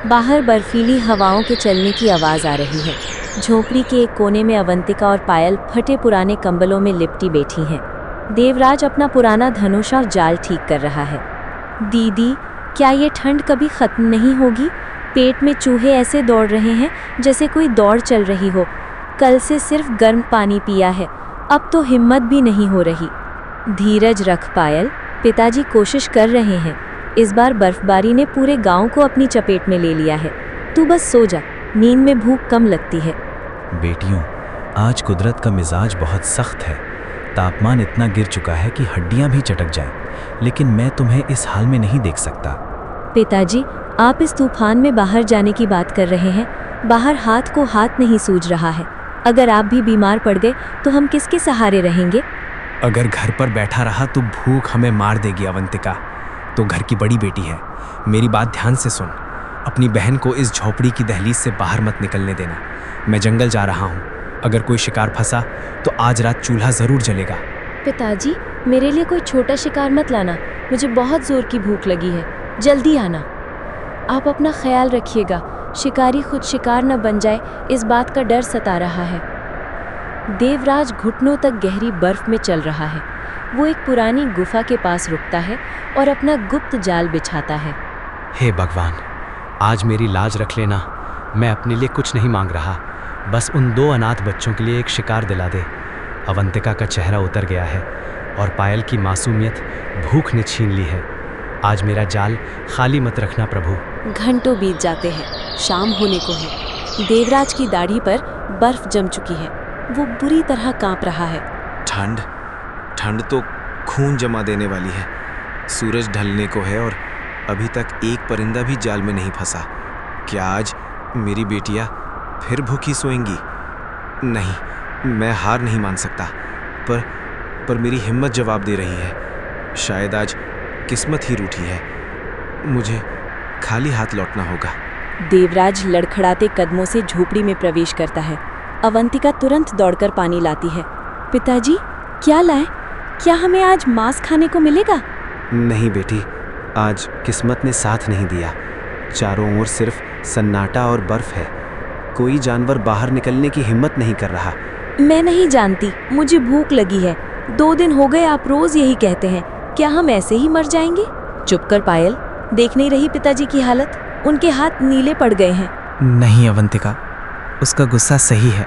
बाहर बर्फीली हवाओं के चलने की आवाज़ आ रही है। झोपड़ी के एक कोने में अवंतिका और पायल फटे पुराने कंबलों में लिपटी बैठी हैं। देवराज अपना पुराना धनुष और जाल ठीक कर रहा है। दीदी, क्या ये ठंड कभी ख़त्म नहीं होगी? पेट में चूहे ऐसे दौड़ रहे हैं जैसे कोई दौड़ चल रही हो। कल से सिर्फ गर्म पानी पिया है, अब तो हिम्मत भी नहीं हो रही। धीरज रख पायल, पिताजी कोशिश कर रहे हैं। इस बार बर्फबारी ने पूरे गांव को अपनी चपेट में ले लिया है। तू बस सो जा, नींद में भूख कम लगती है। बेटियों, आज कुदरत का मिजाज बहुत सख्त है। तापमान इतना गिर चुका है कि हड्डियां भी चटक जाएं, लेकिन मैं तुम्हें इस हाल में नहीं देख सकता। पिताजी, आप इस तूफान में बाहर जाने की बात कर रहे हैं। बाहर हाथ को हाथ नहीं सूझ रहा है। अगर आप भी बीमार पड़ गए तो हम किसके सहारे रहेंगे? अगर घर पर बैठा रहा तो भूख हमें मार देगी। अवंतिका तो घर की बड़ी बेटी है, मेरी बात ध्यान से सुन। अपनी बहन को इस झोपड़ी की दहलीज से बाहर मत निकलने देना। मैं जंगल जा रहा हूँ। अगर कोई शिकार फंसा तो आज रात चूल्हा ज़रूर जलेगा। पिताजी, मेरे लिए कोई छोटा शिकार मत लाना। मुझे बहुत ज़ोर की भूख लगी है। जल्दी आना। आप अपना ख्याल रखिएगा। शिकारी खुद शिकार न बन जाए, इस बात का डर सता रहा है। देवराज घुटनों तक गहरी बर्फ में चल रहा है। वो एक पुरानी गुफा के पास रुकता है और अपना गुप्त जाल बिछाता है। हे भगवान, आज मेरी लाज रख लेना। मैं अपने लिए कुछ नहीं मांग रहा, बस उन 2 अनाथ बच्चों के लिए एक शिकार दिला दे। अवंतिका का चेहरा उतर गया है और पायल की मासूमियत भूख ने छीन ली है। आज मेरा जाल खाली मत रखना प्रभु। घंटों बीत जाते हैं। शाम होने को है। देवराज की दाढ़ी पर बर्फ जम चुकी है। वो बुरी तरह कांप रहा है। ठंड तो खून जमा देने वाली है। सूरज ढलने को है और अभी तक एक परिंदा भी जाल में नहीं फंसा। क्या आज मेरी बेटियां फिर भूखी सोएंगी? नहीं, मैं हार नहीं मान सकता। पर मेरी हिम्मत जवाब दे रही है। शायद आज किस्मत ही रूठी है। मुझे खाली हाथ लौटना होगा। देवराज लड़खड़ाते कदमों से झोपड़ी में प्रवेश करता है। अवंतिका तुरंत दौड़कर पानी लाती है। पिताजी, क्या लाएं? क्या हमें आज मांस खाने को मिलेगा? नहीं बेटी, आज किस्मत ने साथ नहीं दिया। चारों ओर सिर्फ सन्नाटा और बर्फ है। कोई जानवर बाहर निकलने की हिम्मत नहीं कर रहा। मैं नहीं जानती, मुझे भूख लगी है। 2 दिन हो गए आप रोज यही कहते हैं। क्या हम ऐसे ही मर जाएंगे? चुप कर पायल, देख नहीं रही पिताजी की हालत? उनके हाथ नीले पड़ गए हैं। नहीं अवंतिका, उसका गुस्सा सही है।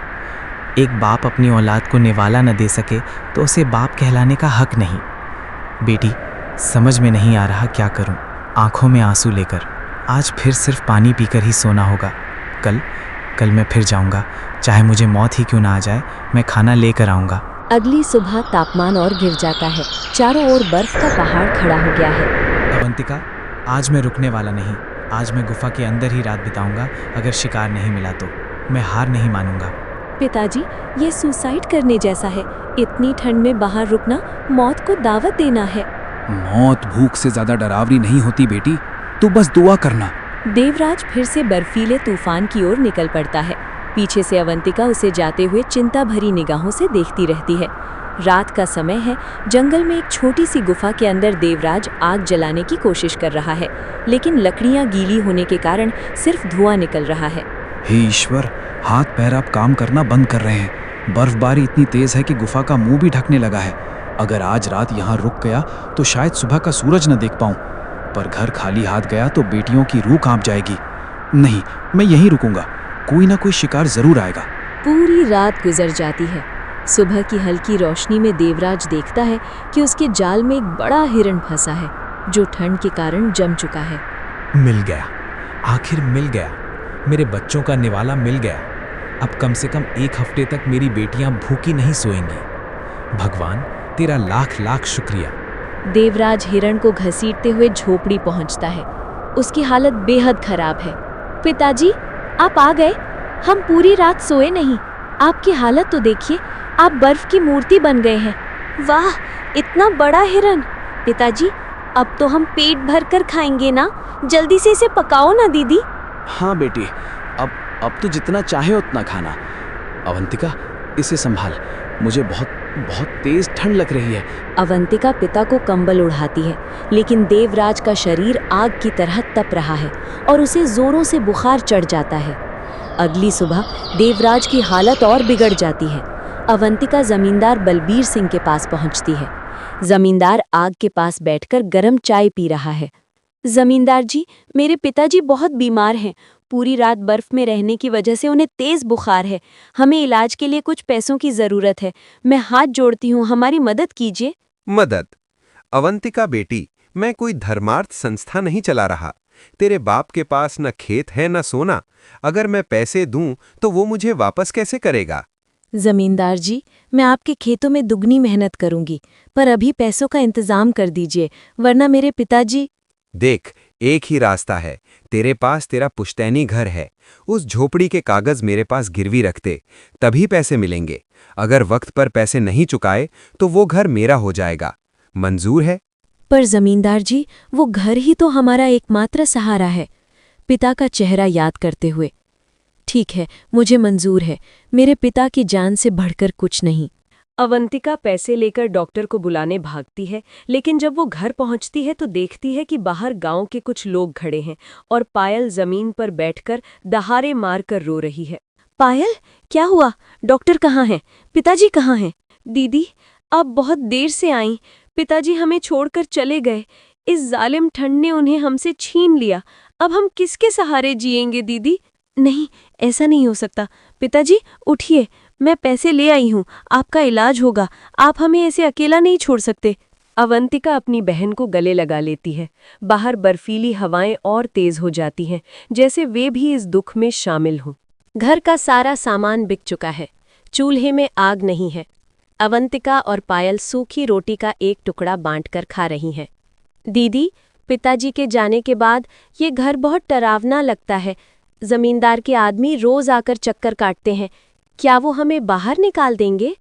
एक बाप अपनी औलाद को निवाला न दे सके तो उसे बाप कहलाने का हक नहीं। बेटी, समझ में नहीं आ रहा क्या करूं। आंखों में आंसू लेकर आज फिर सिर्फ पानी पीकर ही सोना होगा। कल मैं फिर जाऊंगा, चाहे मुझे मौत ही क्यों ना आ जाए। मैं खाना लेकर आऊंगा। अगली सुबह तापमान और गिर जाता है। चारों ओर बर्फ का पहाड़ खड़ा हो गया है। अवंतिका, आज मैं रुकने वाला नहीं। आज मैं गुफा के अंदर ही रात बिताऊंगा। अगर शिकार नहीं मिला तो मैं हार नहीं मानूंगा। पिताजी, ये सुसाइड करने जैसा है। इतनी ठंड में बाहर रुकना मौत को दावत देना है। मौत भूख से ज्यादा डरावनी नहीं होती बेटी, तू बस दुआ करना। देवराज फिर से बर्फीले तूफान की ओर निकल पड़ता है। पीछे से अवंतिका उसे जाते हुए चिंता भरी निगाहों से देखती रहती है। रात का समय है। जंगल में एक छोटी सी गुफा के अंदर देवराज आग जलाने की कोशिश कर रहा है, लेकिन लकड़ियां गीली होने के कारण सिर्फ धुआं निकल रहा है। हे ईश्वर, हाथ पैर अब काम करना बंद कर रहे हैं। बर्फबारी इतनी तेज है कि गुफा का मुंह भी ढकने लगा है। अगर आज रात यहाँ रुक गया तो शायद सुबह का सूरज न देख पाऊं। पर घर खाली हाथ गया तो बेटियों की रूह कांप जाएगी। नहीं, मैं यहीं रुकूंगा। कोई ना कोई शिकार जरूर आएगा। पूरी रात गुजर जाती है। सुबह की हल्की रोशनी में देवराज देखता है कि उसके जाल में एक बड़ा हिरण फंसा है, जो ठंड के कारण जम चुका है। मिल गया, आखिर मिल गया। मेरे बच्चों का निवाला मिल गया। अब कम से कम 1 हफ्ते तक मेरी बेटियां भूखी नहीं सोएंगी। भगवान, तेरा लाख लाख शुक्रिया। देवराज हिरण को घसीटते हुए झोपड़ी पहुंचता है। उसकी हालत बेहद खराब है। पिताजी, आप आ गए। हम पूरी रात सोए नहीं। आपकी हालत तो देखिए, आप बर्फ की मूर्ति बन गए हैं। वाह, इतना बड़ा हिरण। पिताजी, अब तो हम पेट भर कर खाएंगे ना? जल्दी से इसे पकाओ ना दीदी। हाँ बेटी, अब तो जितना चाहे उतना खाना। अवंतिका, इसे संभाल। मुझे बहुत बहुत तेज ठंड लग रही है। अवंतिका पिता को कंबल उड़ाती है, लेकिन देवराज का शरीर आग की तरह तप रहा है और उसे जोरों से बुखार चढ़ जाता है। अगली सुबह देवराज की हालत और बिगड़ जाती है। अवंतिका जमींदार बलबीर सिंह के पास पहुंचती है। जमींदार आग के पास बैठकर गर्म चाय पी रहा है। जमींदार जी, मेरे पिताजी बहुत बीमार हैं। पूरी रात बर्फ में रहने की वजह से उन्हें तेज बुखार है। हमें इलाज के लिए कुछ पैसों की जरूरत है। मैं हाथ जोड़ती हूँ, हमारी मदद कीजिए। मदद? अवंतिका बेटी, मैं कोई धर्मार्थ संस्था नहीं चला रहा। तेरे बाप के पास न खेत है न सोना। अगर मैं पैसे दूं तो वो मुझे वापस कैसे करेगा? जमींदार जी, मैं आपके खेतों में दुगनी मेहनत करूंगी, पर अभी पैसों का इंतजाम कर दीजिए, वरना मेरे पिताजी। देख, एक ही रास्ता है। तेरे पास तेरा पुश्तैनी घर है। उस झोपड़ी के कागज मेरे पास गिरवी रखते, तभी पैसे मिलेंगे। अगर वक्त पर पैसे नहीं चुकाए तो वो घर मेरा हो जाएगा। मंजूर है? पर जमींदार जी, वो घर ही तो हमारा एकमात्र सहारा है। पिता का चेहरा याद करते हुए, ठीक है, मुझे मंजूर है। मेरे पिता की जान से बढ़कर कुछ नहीं। अवंतिका पैसे लेकर डॉक्टर को बुलाने भागती है, लेकिन जब वो घर पहुंचती है तो देखती है कि बाहर गांव के कुछ लोग खड़े हैं और पायल जमीन पर बैठकर दहाड़े मारकर रो रही है। पायल, क्या हुआ? डॉक्टर कहाँ हैं? पिताजी कहाँ हैं? दीदी, आप बहुत देर से आईं। पिताजी हमें छोड़कर चले गए। इस जालिम ठंड ने उन्हें हमसे छीन लिया। अब हम किसके सहारे जिएंगे दीदी? नहीं, ऐसा नहीं हो सकता। पिताजी उठिए, मैं पैसे ले आई हूँ, आपका इलाज होगा। आप हमें ऐसे अकेला नहीं छोड़ सकते। अवंतिका अपनी बहन को गले लगा लेती है। बाहर बर्फीली हवाएं और तेज हो जाती हैं, जैसे वे भी इस दुख में शामिल हों। घर का सारा सामान बिक चुका है। चूल्हे में आग नहीं है। अवंतिका और पायल सूखी रोटी का एक टुकड़ा बांटकर खा रही हैं। दीदी, पिताजी के जाने के बाद ये घर बहुत डरावना लगता है। जमींदार के आदमी रोज आकर चक्कर काटते हैं। क्या वो हमें बाहर निकाल देंगे?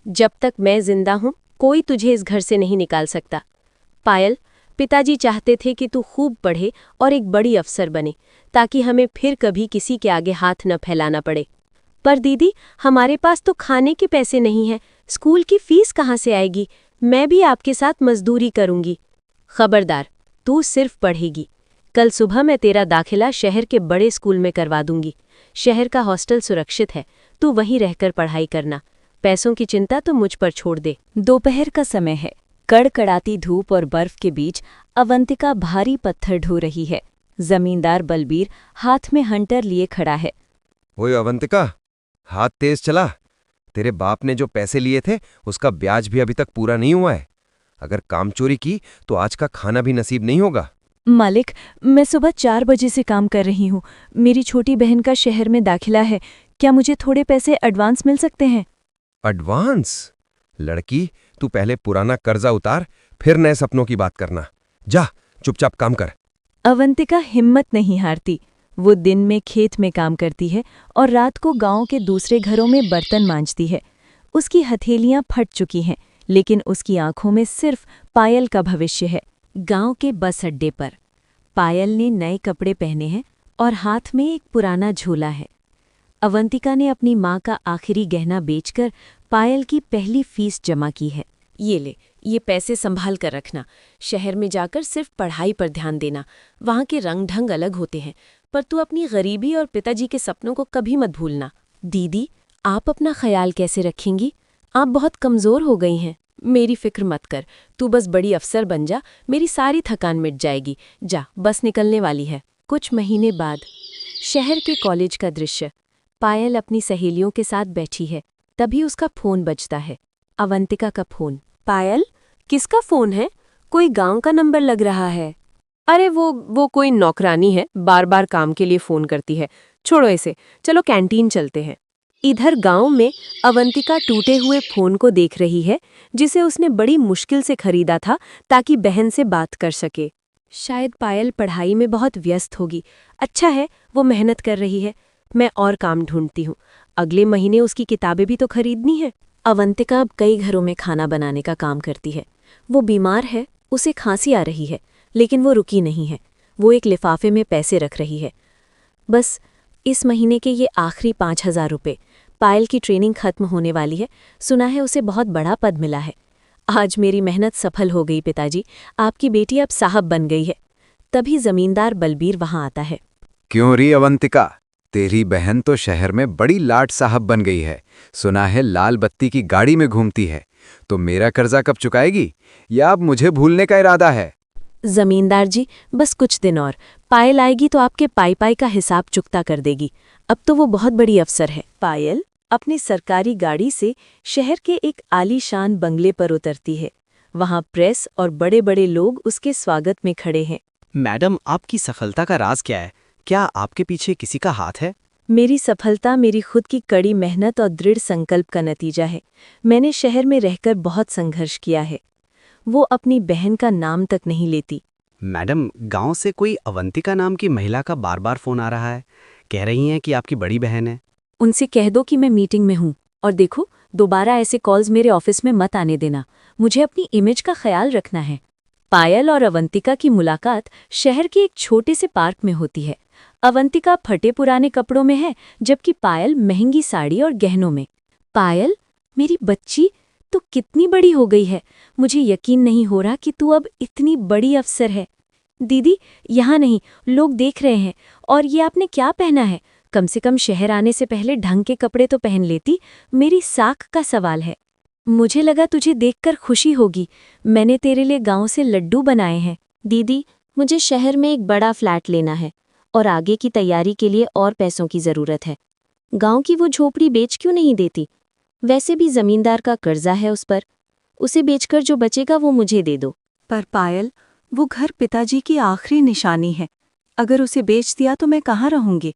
जब तक मैं जिंदा हूं, कोई तुझे इस घर से नहीं निकाल सकता। पायल, पिताजी चाहते थे कि तू खूब पढ़े और एक बड़ी अफसर बने, ताकि हमें फिर कभी किसी के आगे हाथ न फैलाना पड़े। पर दीदी, हमारे पास तो खाने के पैसे नहीं हैं। स्कूल की फीस कहाँ से आएगी? मैं भी आपके साथ मजदूरी करूंगी। खबरदार, तू सिर्फ पढ़ेगी। कल सुबह मैं तेरा दाखिला शहर के बड़े स्कूल में करवा दूंगी। शहर का हॉस्टल सुरक्षित है, तू वहीं रहकर पढ़ाई करना। पैसों की चिंता तो मुझ पर छोड़ दे। दोपहर का समय है। कड़कड़ाती धूप और बर्फ के बीच अवंतिका भारी पत्थर ढो रही है। जमींदार बलबीर हाथ में हंटर लिए खड़ा है। ओए अवंतिका, हाथ तेज चला। तेरे बाप ने जो पैसे लिए थे उसका ब्याज भी अभी तक पूरा नहीं हुआ है। अगर काम चोरी की तो आज का खाना भी नसीब नहीं होगा। मालिक, मैं सुबह 4 बजे से काम कर रही हूँ। मेरी छोटी बहन का शहर में दाखिला है। क्या मुझे थोड़े पैसे एडवांस मिल सकते हैं? एडवांस? लड़की, तू पहले पुराना कर्जा उतार, फिर नए सपनों की बात करना। जा, चुपचाप काम कर। अवंतिका हिम्मत नहीं हारती। वो दिन में खेत में काम करती है और रात को गांव के दूसरे घरों में बर्तन मांजती है। उसकी हथेलियां फट चुकी हैं, लेकिन उसकी आंखों में सिर्फ पायल का भविष्य है। गांव के बस अड्डे पर पायल ने नए कपड़े पहने हैं और हाथ में एक पुराना झोला है। अवंतिका ने अपनी माँ का आखिरी गहना बेचकर पायल की पहली फीस जमा की है। ये ले, ये पैसे संभाल कर रखना। शहर में जाकर सिर्फ पढ़ाई पर ध्यान देना। वहाँ के रंग ढंग अलग होते हैं, पर तू अपनी गरीबी और पिताजी के सपनों को कभी मत भूलना। दीदी, आप अपना ख्याल कैसे रखेंगी? आप बहुत कमज़ोर हो गई हैं। मेरी फिक्र मत कर, तू बस बड़ी अफसर बन जा, मेरी सारी थकान मिट जाएगी। जा, बस निकलने वाली है। कुछ महीने बाद शहर के कॉलेज का दृश्य। पायल अपनी सहेलियों के साथ बैठी है। तभी उसका फोन बजता है। अवंतिका का फोन। पायल, किसका फोन है? कोई गांव का नंबर लग रहा है। अरे वो कोई नौकरानी है, बार बार काम के लिए फोन करती है। छोड़ो इसे, चलो कैंटीन चलते हैं। इधर गांव में अवंतिका टूटे हुए फोन को देख रही है, जिसे उसने बड़ी मुश्किल से खरीदा था ताकि बहन से बात कर सके। शायद पायल पढ़ाई में बहुत व्यस्त होगी। अच्छा है, वो मेहनत कर रही है। मैं और काम ढूंढती हूँ। अगले महीने उसकी किताबें भी तो खरीदनी है। अवंतिका अब कई घरों में खाना बनाने का काम करती है। वो बीमार है, उसे खांसी आ रही है, लेकिन वो रुकी नहीं है। वो एक लिफाफे में पैसे रख रही है। बस इस महीने के ये आखिरी 5,000 रुपये। पायल की ट्रेनिंग खत्म होने वाली है, सुना है उसे बहुत बड़ा पद मिला है। आज मेरी मेहनत सफल हो गई पिताजी, आपकी बेटी अब साहब बन गई है। तभी जमींदार बलबीर वहां आता है। क्यों री अवंतिका, तेरी बहन तो शहर में बड़ी लाट साहब बन गई है। सुना है लाल बत्ती की गाड़ी में घूमती है। तो मेरा कर्जा कब चुकाएगी, या अब मुझे भूलने का इरादा है? जमींदार जी, बस कुछ दिन और, पायल आएगी तो आपके पाई पाई का हिसाब चुकता कर देगी। अब तो वो बहुत बड़ी अफसर है। पायल अपनी सरकारी गाड़ी से शहर के एक आलीशान बंगले पर उतरती है। वहां प्रेस और बड़े बड़े लोग उसके स्वागत में खड़े हैं। मैडम, आपकी सफलता का राज क्या है? क्या आपके पीछे किसी का हाथ है? मेरी सफलता मेरी खुद की कड़ी मेहनत और दृढ़ संकल्प का नतीजा है। मैंने शहर में रहकर बहुत संघर्ष किया है। वो अपनी बहन का नाम तक नहीं लेती। मैडम, गांव से कोई अवंतिका नाम की महिला का बार बार फोन आ रहा है। कह रही हैं कि आपकी बड़ी बहन है। उनसे कह दो कि मैं मीटिंग में हूँ, और देखो दोबारा ऐसे कॉल्स मेरे ऑफिस में मत आने देना। मुझे अपनी इमेज का ख्याल रखना है। पायल और अवंतिका की मुलाकात शहर के एक छोटे से पार्क में होती है। अवंतिका फटे पुराने कपड़ों में है, जबकि पायल महंगी साड़ी और गहनों में। पायल, मेरी बच्ची, तू कितनी बड़ी हो गई है। मुझे यकीन नहीं हो रहा कि तू अब इतनी बड़ी अफसर है। दीदी, यहाँ नहीं, लोग देख रहे हैं। और ये आपने क्या पहना है? कम से कम शहर आने से पहले ढंग के कपड़े तो पहन लेती। मेरी साख का सवाल है। मुझे लगा तुझे देखकर खुशी होगी। मैंने तेरे लिए गांव से लड्डू बनाए हैं। दीदी, मुझे शहर में एक बड़ा फ्लैट लेना है, और आगे की तैयारी के लिए और पैसों की ज़रूरत है। गांव की वो झोपड़ी बेच क्यों नहीं देती? वैसे भी जमींदार का कर्जा है उस पर। उसे बेचकर जो बचेगा वो मुझे दे दो। पर पायल, वो घर पिताजी की आखिरी निशानी है। अगर उसे बेच दिया तो मैं कहाँ रहूंगी?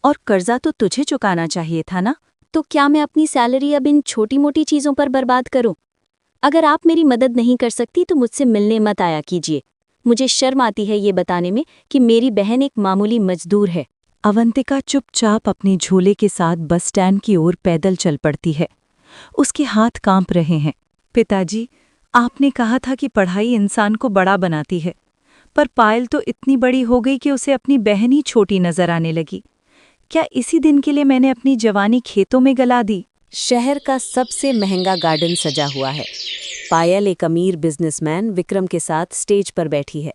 और कर्जा तो तुझे चुकाना चाहिए था ना? तो क्या मैं अपनी सैलरी अब इन छोटी मोटी चीज़ों पर बर्बाद करूं? अगर आप मेरी मदद नहीं कर सकती तो मुझसे मिलने मत आया कीजिए। मुझे शर्म आती है ये बताने में कि मेरी बहन एक मामूली मजदूर है। अवंतिका चुपचाप अपने झोले के साथ बस स्टैंड की ओर पैदल चल पड़ती है। उसके हाथ कांप रहे हैं। पिताजी, आपने कहा था कि पढ़ाई इंसान को बड़ा बनाती है, पर पायल तो इतनी बड़ी हो गई कि उसे अपनी बहन ही छोटी नजर आने लगी। क्या इसी दिन के लिए मैंने अपनी जवानी खेतों में गला दी? शहर का सबसे महंगा गार्डन सजा हुआ है। पायल एक अमीर बिजनेसमैन विक्रम के साथ स्टेज पर बैठी है।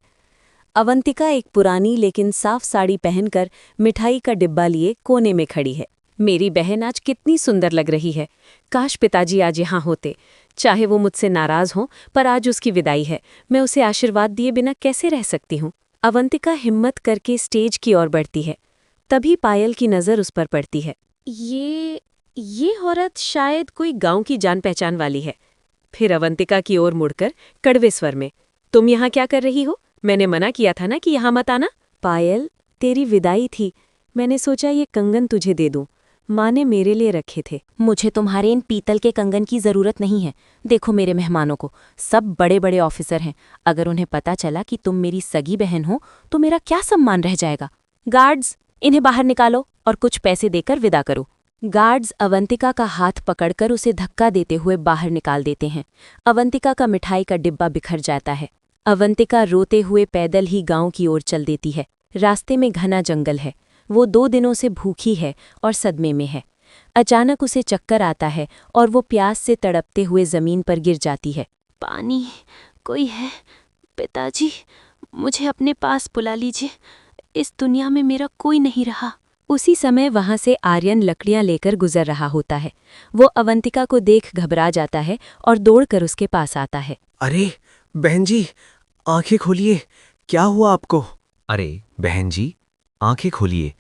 अवंतिका एक पुरानी लेकिन साफ साड़ी पहनकर मिठाई का डिब्बा लिए कोने में खड़ी है। मेरी बहन आज कितनी सुंदर लग रही है। काश पिताजी आज यहाँ होते। चाहे वो मुझसे नाराज हो, पर आज उसकी विदाई है। मैं उसे आशीर्वाद दिए बिना कैसे रह सकती हूँ? अवंतिका हिम्मत करके स्टेज की ओर बढ़ती है। तभी पायल की नज़र उस पर पड़ती है। ये औरत शायद कोई गांव की जान पहचान वाली है। फिर अवंतिका की ओर मुड़कर कड़वे स्वर में, तुम यहाँ क्या कर रही हो? मैंने मना किया था ना कि यहाँ मत आना। पायल, तेरी विदाई थी, मैंने सोचा ये कंगन तुझे दे दूं। माँ ने मेरे लिए रखे थे। मुझे तुम्हारे इन पीतल के कंगन की जरूरत नहीं है। देखो मेरे मेहमानों को, सब बड़े बड़े ऑफिसर हैं। अगर उन्हें पता चला कि तुम मेरी सगी बहन हो तो मेरा क्या सम्मान रह जाएगा? गार्ड्स, इन्हें बाहर निकालो और कुछ पैसे देकर विदा करो। गार्ड्स अवंतिका का हाथ पकड़कर उसे धक्का देते हुए बाहर निकाल देते हैं। अवंतिका का मिठाई का डिब्बा बिखर जाता है। अवंतिका रोते हुए पैदल ही गांव की ओर चल देती है। रास्ते में घना जंगल है। वो 2 दिनों से भूखी है और सदमे में है। अचानक उसे चक्कर आता है और वो प्यास से तड़पते हुए जमीन पर गिर जाती है। पानी, कोई है? पिताजी, मुझे अपने पास बुला लीजिए। इस दुनिया में मेरा कोई नहीं रहा। उसी समय वहां से आर्यन लकड़ियां लेकर गुजर रहा होता है। वो अवंतिका को देख घबरा जाता है और दौड़कर उसके पास आता है। अरे बहन जी, आंखें खोलिए, क्या हुआ आपको? अरे बहन जी, आंखें खोलिए,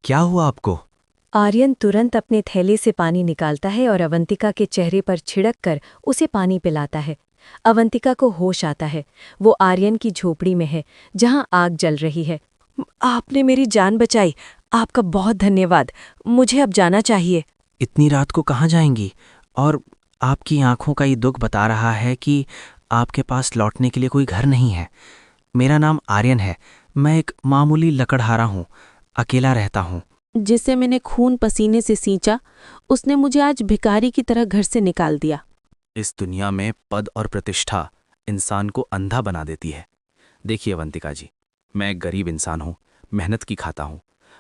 क्या हुआ आपको? आर्यन तुरंत अपने थैले से पानी निकालता है और अवंतिका के चेहरे पर छिड़क कर उसे पानी पिलाता है। अवंतिका को होश आता है। वो आर्यन की झोपड़ी में है, जहां आग जल रही है। आपने मेरी जान बचाई, आपका बहुत धन्यवाद। मुझे अब जाना चाहिए। इतनी रात को कहाँ जाएंगी? और आपकी आंखों का ये दुख बता रहा है कि आपके पास लौटने के लिए कोई घर नहीं है। मेरा नाम आर्यन है। मैं एक मामूली लकड़हारा हूँ, अकेला रहता हूँ। जिसे मैंने खून पसीने से सींचा, उसने मुझे आज भिखारी की तरह घर से निकाल दिया। इस दुनिया में पद और प्रतिष्ठा इंसान को अंधा बना देती है। देखिए अवंतिका जी, मैं एक गरीब इंसान हूँ, मेहनत की खाता हूँ।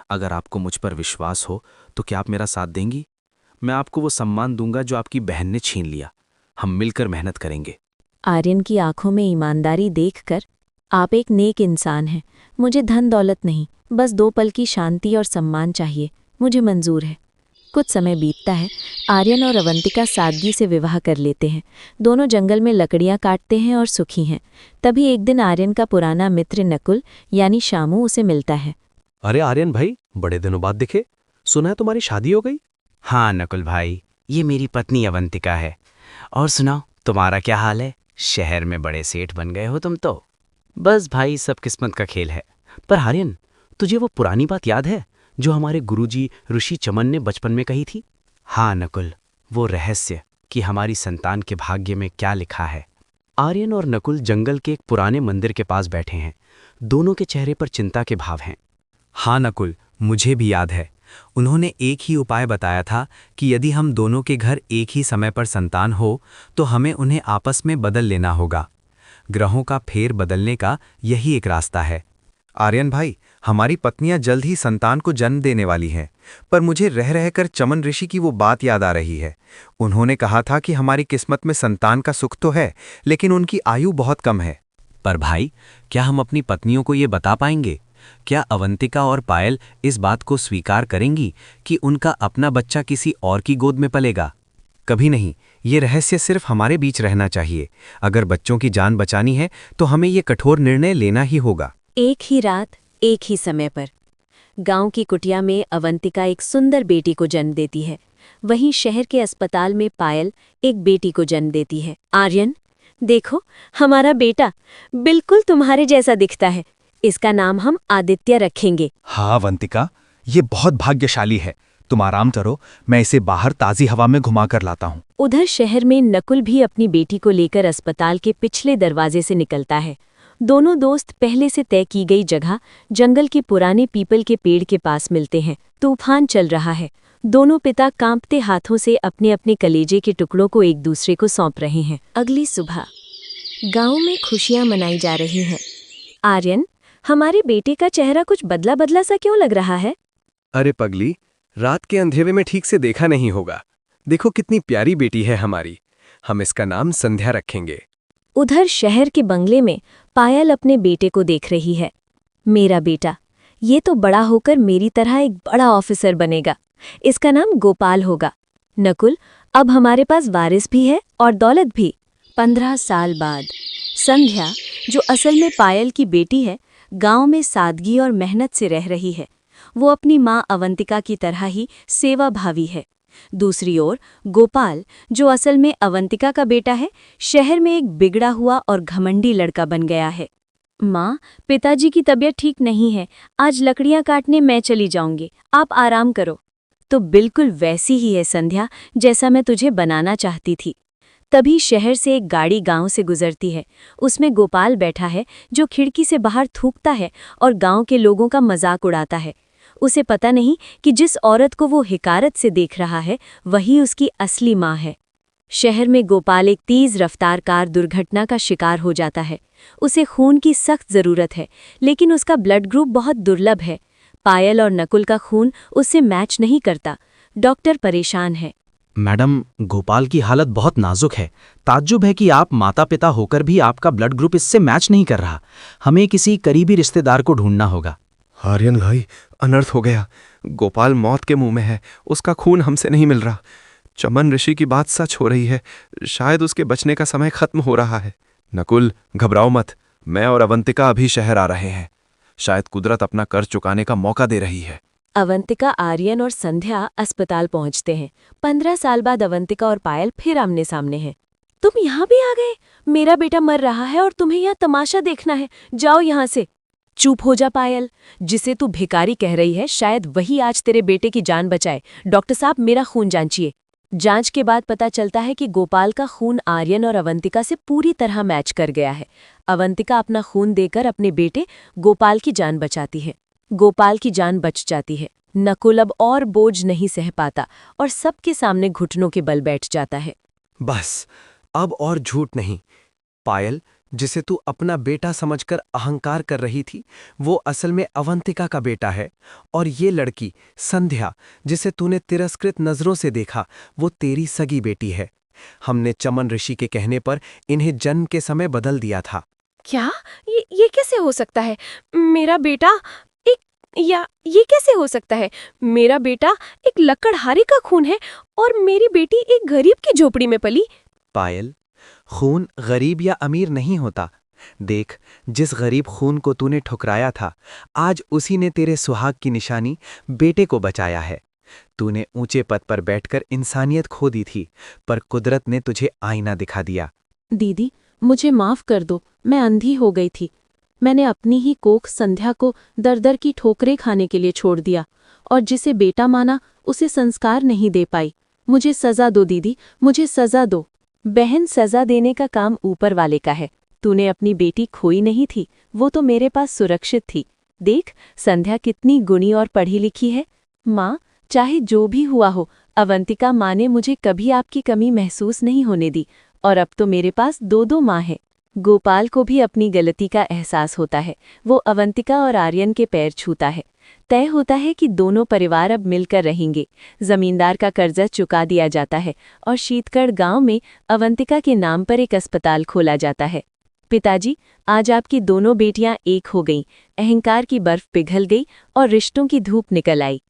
अगर आपको मुझ पर विश्वास हो तो क्या आप मेरा साथ देंगी? मैं आपको वो सम्मान दूंगा जो आपकी बहन ने छीन लिया। हम मिलकर मेहनत करेंगे। आर्यन की आंखों में ईमानदारी देखकर, आप एक नेक इंसान हैं। मुझे धन दौलत नहीं, बस 2 पल की शांति और सम्मान चाहिए। मुझे मंजूर है। कुछ समय बीतता है। आर्यन और अवंतिका सादगी से विवाह कर लेते हैं। दोनों जंगल में लकड़ियां काटते हैं और सुखी हैं। तभी एक दिन आर्यन का पुराना मित्र नकुल यानी शामू उसे मिलता है। अरे आर्यन भाई, बड़े दिनों बाद दिखे। सुना है तुम्हारी शादी हो गई? हाँ नकुल भाई, ये मेरी पत्नी अवंतिका है। और सुनाओ, तुम्हारा क्या हाल है? शहर में बड़े सेठ बन गए हो तुम तो। बस भाई, सब किस्मत का खेल है। पर आर्यन, तुझे वो पुरानी बात याद है जो हमारे गुरुजी ऋषि चमन ने बचपन में कही थी? हाँ नकुल, वो रहस्य कि हमारी संतान के भाग्य में क्या लिखा है। आर्यन और नकुल जंगल के एक पुराने मंदिर के पास बैठे हैं। दोनों के चेहरे पर चिंता के भाव हैं। हाँ नकुल, मुझे भी याद है। उन्होंने एक ही उपाय बताया था कि यदि हम दोनों के घर एक ही समय पर संतान हो तो हमें उन्हें आपस में बदल लेना होगा। ग्रहों का फेर बदलने का यही एक रास्ता है। आर्यन भाई, हमारी पत्नियां जल्द ही संतान को जन्म देने वाली हैं, पर मुझे रह रहकर चमन ऋषि की वो बात याद आ रही है। उन्होंने कहा था कि हमारी किस्मत में संतान का सुख तो है, लेकिन उनकी आयु बहुत कम है। पर भाई, क्या हम अपनी पत्नियों को ये बता पाएंगे? क्या अवंतिका और पायल इस बात को स्वीकार करेंगी कि उनका अपना बच्चा किसी और की गोद में पलेगा? कभी नहीं। ये रहस्य सिर्फ हमारे बीच रहना चाहिए। अगर बच्चों की जान बचानी है तो हमें ये कठोर निर्णय लेना ही होगा। एक ही रात, एक ही समय पर गांव की कुटिया में अवंतिका एक सुंदर बेटी को जन्म देती है। वहीं शहर के अस्पताल में पायल एक बेटी को जन्म देती है। आर्यन, देखो, हमारा बेटा बिल्कुल तुम्हारे जैसा दिखता है। इसका नाम हम आदित्य रखेंगे। हाँ अवंतिका, ये बहुत भाग्यशाली है। तुम आराम करो, मैं इसे बाहर ताज़ी हवा में घुमा कर लाता हूँ। उधर शहर में नकुल भी अपनी बेटी को लेकर अस्पताल के पिछले दरवाजे से निकलता है। दोनों दोस्त पहले से तय की गई जगह जंगल के पुराने पीपल के पेड़ के पास मिलते हैं। तूफान चल रहा है। दोनों पिता कांपते हाथों से अपने अपने कलेजे के टुकड़ों को एक दूसरे को सौंप रहे हैं। अगली सुबह गांव में खुशियां मनाई जा रही हैं। आर्यन, हमारे बेटे का चेहरा कुछ बदला बदला सा क्यों लग रहा है? अरे पगली, रात के अंधेरे में ठीक से देखा नहीं होगा। देखो कितनी प्यारी बेटी है हमारी। हम इसका नाम संध्या रखेंगे। उधर शहर के बंगले में पायल अपने बेटे को देख रही है। मेरा बेटा, ये तो बड़ा होकर मेरी तरह एक बड़ा ऑफिसर बनेगा। इसका नाम गोपाल होगा। नकुल, अब हमारे पास वारिस भी है और दौलत भी। 15 साल बाद संध्या, जो असल में पायल की बेटी है, गांव में सादगी और मेहनत से रह रही है। वो अपनी मां अवंतिका की तरह ही सेवाभावी है। दूसरी ओर गोपाल, जो असल में अवंतिका का बेटा है, शहर में एक बिगड़ा हुआ और घमंडी लड़का बन गया है। माँ, पिताजी की तबीयत ठीक नहीं है। आज लकड़ियां काटने मैं चली जाऊंगी, आप आराम करो। तो बिल्कुल वैसी ही है संध्या, जैसा मैं तुझे बनाना चाहती थी। तभी शहर से एक गाड़ी गांव से गुजरती है। उसमें गोपाल बैठा है, जो खिड़की से बाहर थूकता है और गांव के लोगों का मजाक उड़ाता है। उसे पता नहीं कि जिस औरत को वो हिकारत से देख रहा है, वही उसकी असली माँ है। शहर में गोपाल एक तेज रफ्तार कार दुर्घटना का शिकार हो जाता है। उसे खून की सख्त जरूरत है, लेकिन उसका ब्लड ग्रुप बहुत दुर्लभ है। पायल और नकुल का खून उससे मैच नहीं करता। डॉक्टर परेशान है। मैडम, गोपाल की हालत बहुत नाजुक है। ताज्जुब है कि आप माता पिता होकर भी आपका ब्लड ग्रुप इससे मैच नहीं कर रहा। हमें किसी करीबी रिश्तेदार को ढूंढना होगा। आर्यन भाई, अनर्थ हो गया। गोपाल मौत के मुंह में है। उसका खून हमसे नहीं मिल रहा। चमन ऋषि की बात सच हो रही है। शायद उसके बचने का समय खत्म हो रहा है। नकुल, घबराओ मत। मैं और अवंतिका अभी शहर आ रहे हैं। शायद कुदरत अपना कर्ज चुकाने का मौका दे रही है। अवंतिका, आर्यन और संध्या अस्पताल पहुंचते हैं। 15 साल बाद अवंतिका और पायल फिर आमने सामने हैं। तुम यहाँ भी आ गए? मेरा बेटा मर रहा है और तुम्हें यहाँ तमाशा देखना है। जाओ यहाँ से। चुप हो जा पायल। जिसे तू भिखारी कह रही है, शायद वही आज तेरे बेटे की जान बचाए। डॉक्टर साहब, मेरा खून जांचिए। जांच के बाद पता चलता है कि गोपाल का खून आर्यन और अवंतिका से पूरी तरह मैच कर गया है। अवंतिका अपना खून देकर अपने बेटे गोपाल की जान बचाती है। गोपाल की जान बच जाती है। नकुल अब और बोझ नहीं सह पाता और सबके सामने घुटनों के बल बैठ जाता है। बस, अब और झूठ नहीं। पायल, जिसे तू अपना बेटा समझकर अहंकार कर रही थी, वो असल में अवंतिका का बेटा है। और ये लड़की संध्या, जिसे तूने तिरस्कृत नजरों से देखा, वो तेरी सगी बेटी है। हमने चमन ऋषि के कहने पर इन्हें जन्म के समय बदल दिया था। क्या? ये कैसे हो सकता है? मेरा बेटा ये कैसे हो सकता है? मेरा बेटा एक लकड़हारे का खून है और मेरी बेटी एक गरीब की झोपड़ी में पली। पायल, खून गरीब या अमीर नहीं होता। देख, जिस गरीब खून को तूने ठुकराया था, आज उसी ने तेरे सुहाग की निशानी बेटे को बचाया है। तूने ऊंचे पद पर बैठकर इंसानियत खो दी थी, पर कुदरत ने तुझे आईना दिखा दिया। दीदी, मुझे माफ कर दो, मैं अंधी हो गई थी। मैंने अपनी ही कोख संध्या को दर दर की ठोकरें खाने के लिए छोड़ दिया, और जिसे बेटा माना उसे संस्कार नहीं दे पाई। मुझे सजा दो दीदी, मुझे सजा दो। बहन, सजा देने का काम ऊपर वाले का है। तूने अपनी बेटी खोई नहीं थी, वो तो मेरे पास सुरक्षित थी। देख, संध्या कितनी गुणी और पढ़ी लिखी है। माँ, चाहे जो भी हुआ हो, अवंतिका माँ ने मुझे कभी आपकी कमी महसूस नहीं होने दी, और अब तो मेरे पास दो माँ हैं। गोपाल को भी अपनी गलती का एहसास होता है। वो अवंतिका और आर्यन के पैर छूता है। तय होता है कि दोनों परिवार अब मिलकर रहेंगे। जमींदार का कर्जा चुका दिया जाता है और शीतगढ़ गांव में अवंतिका के नाम पर एक अस्पताल खोला जाता है। पिताजी, आज आपकी दोनों बेटियां एक हो गईं। अहंकार की बर्फ पिघल गई और रिश्तों की धूप निकल आई।